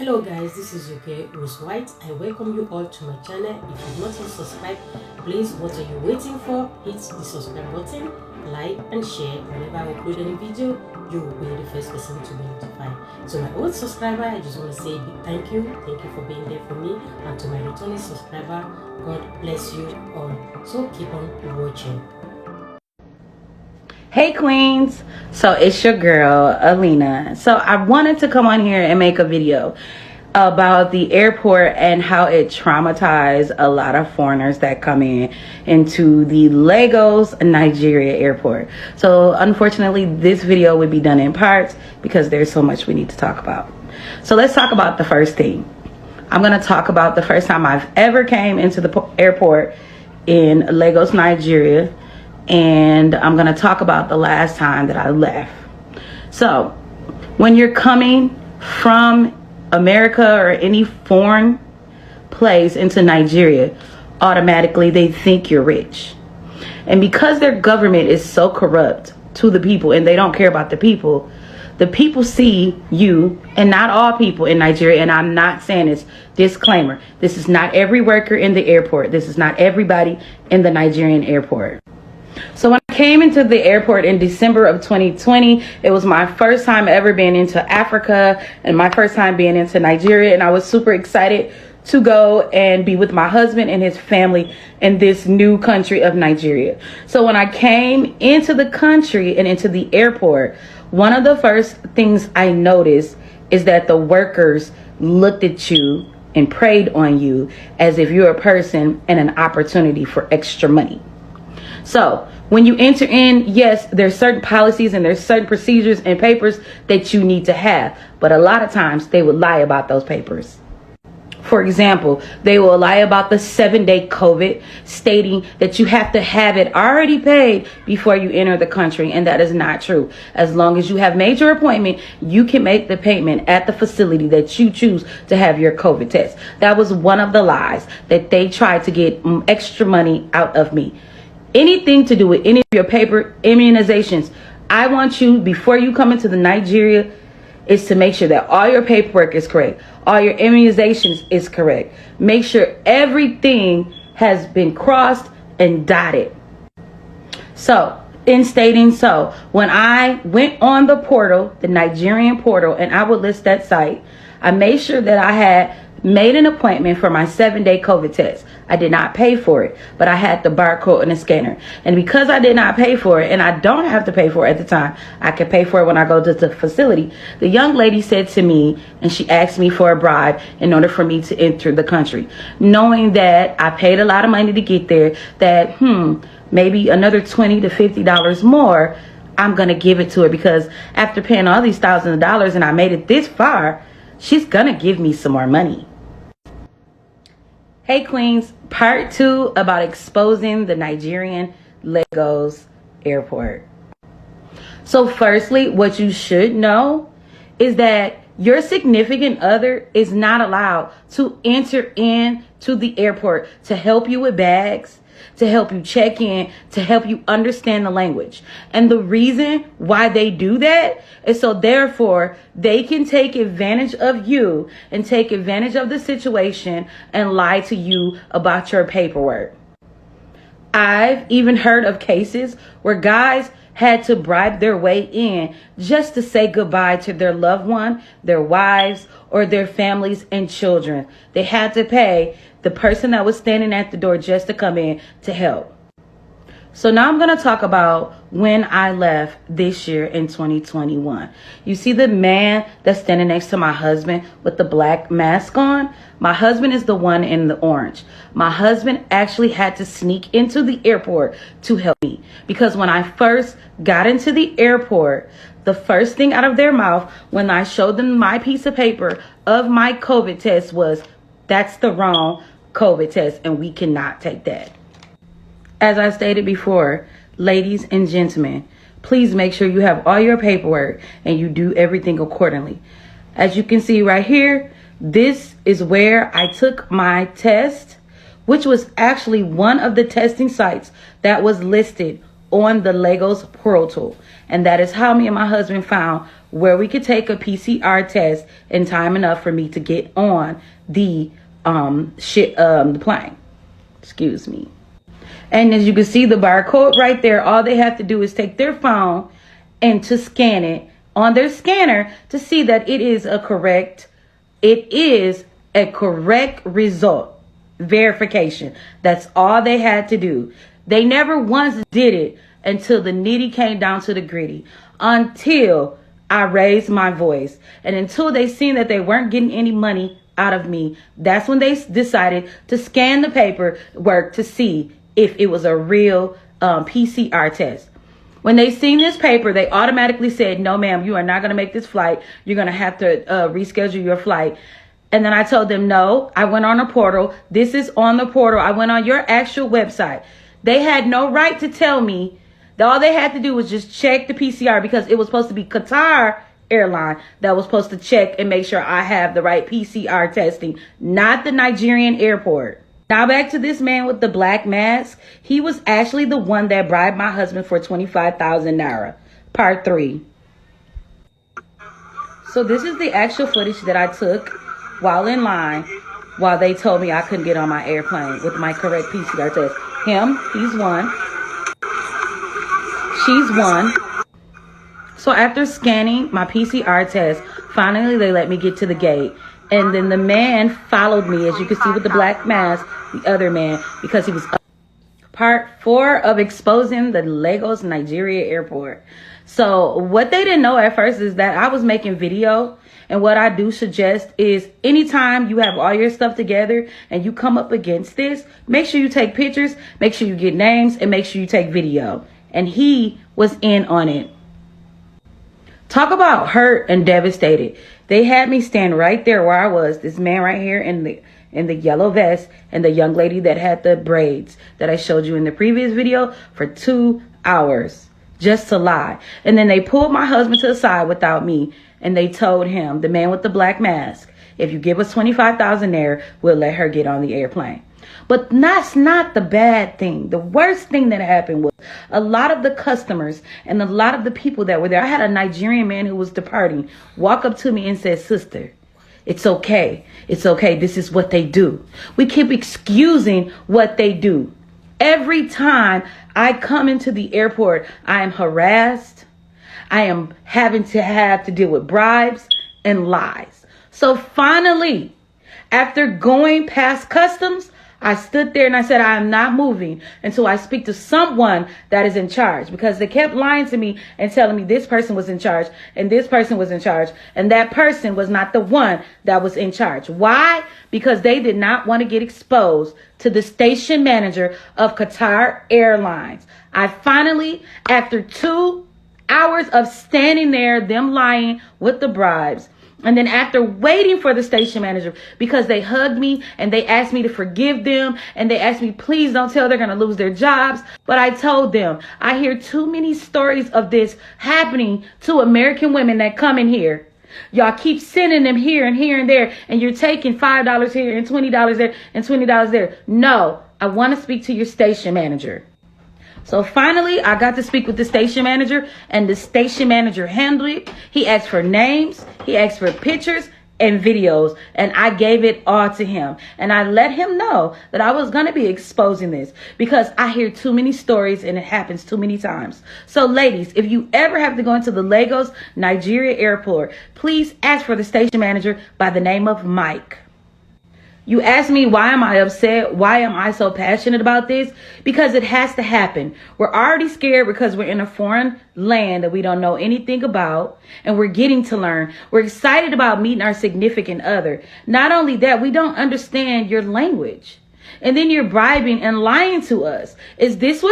Hello guys, this is UK Rose White. I welcome you all to my channel. If you've not yet subscribed, please, what are you waiting for? Hit the subscribe button, like and share. Whenever I upload any video, you will be the first person to be notified. To my old subscriber, I just want to say a big thank you for being there for me. And to my returning subscriber, God bless you all. So keep on watching. Hey queens, so it's your girl Alina. So I wanted to come on here and make a video about the airport and how it traumatized a lot of foreigners that come into the Lagos, Nigeria airport. So unfortunately this video would be done in parts because there's so much we need to talk about. So let's talk about the first thing. I'm going to talk about the first time I've ever came into the airport in Lagos, Nigeria. And I'm going to talk about the last time that I left. So when you're coming from America or any foreign place into Nigeria, automatically they think you're rich. And because their government is so corrupt to the people and they don't care about the people see you, and not all people in Nigeria, and I'm not saying this, disclaimer, this is not every worker in the airport. This is not everybody in the Nigerian airport. So when I came into the airport in December of 2020, it was my first time ever being into Africa and my first time being into Nigeria. And I was super excited to go and be with my husband and his family in this new country of Nigeria. So when I came into the country and into the airport, one of the first things I noticed is that the workers looked at you and preyed on you as if you're a person and an opportunity for extra money. So when you enter in, yes, there's certain policies and there's certain procedures and papers that you need to have. But a lot of times they would lie about those papers. For example, they will lie about the 7-day COVID, stating that you have to have it already paid before you enter the country. And that is not true. As long as you have made your appointment, you can make the payment at the facility that you choose to have your COVID test. That was one of the lies that they tried to get extra money out of me. Anything to do with any of your paper immunizations, I want you, before you come into the Nigeria, is to make sure that all your paperwork is correct. All your immunizations is correct. Make sure everything has been crossed and dotted. So, in stating so, when I went on the portal, the Nigerian portal, and I would list that site, I made sure that I had made an appointment for my 7-day COVID test. I did not pay for it, but I had the barcode and the scanner. And because I did not pay for it, and I don't have to pay for it at the time, I can pay for it when I go to the facility. The young lady said to me, and she asked me for a bribe in order for me to enter the country, knowing that I paid a lot of money to get there, that maybe another $20 to $50 more, I'm going to give it to her, because after paying all these thousands of dollars and I made it this far, she's going to give me some more money. Hey queens, part 2 about exposing the Nigerian Lagos airport. So firstly, what you should know is that your significant other is not allowed to enter into the airport to help you with bags, to help you check in, to help you understand the language. And the reason why they do that is so therefore they can take advantage of you and take advantage of the situation and lie to you about your paperwork. I've even heard of cases where guys had to bribe their way in just to say goodbye to their loved one, their wives, or their families and children. They had to pay the person that was standing at the door just to come in to help. So now I'm going to talk about when I left this year in 2021. You see the man that's standing next to my husband with the black mask on? My husband is the one in the orange. My husband actually had to sneak into the airport to help me, because when I first got into the airport, the first thing out of their mouth when I showed them my piece of paper of my COVID test was, "That's the wrong COVID test and we cannot take that." As I stated before, ladies and gentlemen, please make sure you have all your paperwork and you do everything accordingly. As you can see right here, this is where I took my test, which was actually one of the testing sites that was listed on the Lagoś portal. And that is how me and my husband found where we could take a PCR test in time enough for me to get on the the plane. Excuse me. And as you can see the barcode right there, all they have to do is take their phone and to scan it on their scanner to see that it is a correct result. Verification. That's all they had to do. They never once did it until the nitty came down to the gritty, until I raised my voice, and until they seen that they weren't getting any money out of me. That's when they decided to scan the paperwork to see if it was a real PCR test. When they seen this paper, they automatically said, no, ma'am, you are not going to make this flight. You're going to have to reschedule your flight. And then I told them, no, I went on a portal. This is on the portal. I went on your actual website. They had no right to tell me that all they had to do was just check the PCR, because it was supposed to be Qatar Airline that was supposed to check and make sure I have the right PCR testing, not the Nigerian airport. Now back to this man with the black mask. He was actually the one that bribed my husband for 25,000 naira. Part 3. So this is the actual footage that I took while in line, while they told me I couldn't get on my airplane with my correct PCR test. Him, he's one. She's one. So after scanning my PCR test, finally they let me get to the gate. And then the man followed me, as you can see with the black mask, the other man, because he was up. Part 4 of exposing the Lagoś, Nigeria airport. So what they didn't know at first is that I was making video. And what I do suggest is anytime you have all your stuff together and you come up against this, make sure you take pictures, make sure you get names, and make sure you take video. And he was in on it. Talk about hurt and devastated. They had me stand right there where I was. This man right here in the yellow vest, and the young lady that had the braids that I showed you in the previous video, for 2 hours just to lie. And then they pulled my husband to the side without me, and they told him, the man with the black mask, if you give us 25,000 there, we'll let her get on the airplane. But that's not the bad thing. The worst thing that happened was a lot of the customers and a lot of the people that were there. I had a Nigerian man who was departing walk up to me and said, sister, it's okay. It's okay. This is what they do. We keep excusing what they do. Every time I come into the airport, I am harassed. I am having to deal with bribes and lies. So finally, after going past customs, I stood there and I said, I am not moving until I speak to someone that is in charge, because they kept lying to me and telling me this person was in charge and this person was in charge, and that person was not the one that was in charge. Why? Because they did not want to get exposed to the station manager of Qatar Airlines. I finally, after 2 hours of standing there, them lying with the bribes, and then after waiting for the station manager, because they hugged me and they asked me to forgive them, and they asked me, please don't tell they're going to lose their jobs. But I told them, I hear too many stories of this happening to American women that come in here. Y'all keep sending them here and here and there, and you're taking $5 here and $20 there and $20 there. No, I want to speak to your station manager. So finally, I got to speak with the station manager, and the station manager handled it. He asked for names, he asked for pictures and videos, and I gave it all to him. And I let him know that I was going to be exposing this, because I hear too many stories and it happens too many times. So ladies, if you ever have to go into the Lagoś, Nigeria airport, please ask for the station manager by the name of Mike. You ask me, why am I upset? Why am I so passionate about this? Because it has to happen. We're already scared because we're in a foreign land that we don't know anything about, and we're getting to learn. We're excited about meeting our significant other. Not only that, we don't understand your language. And then you're bribing and lying to us. Is this what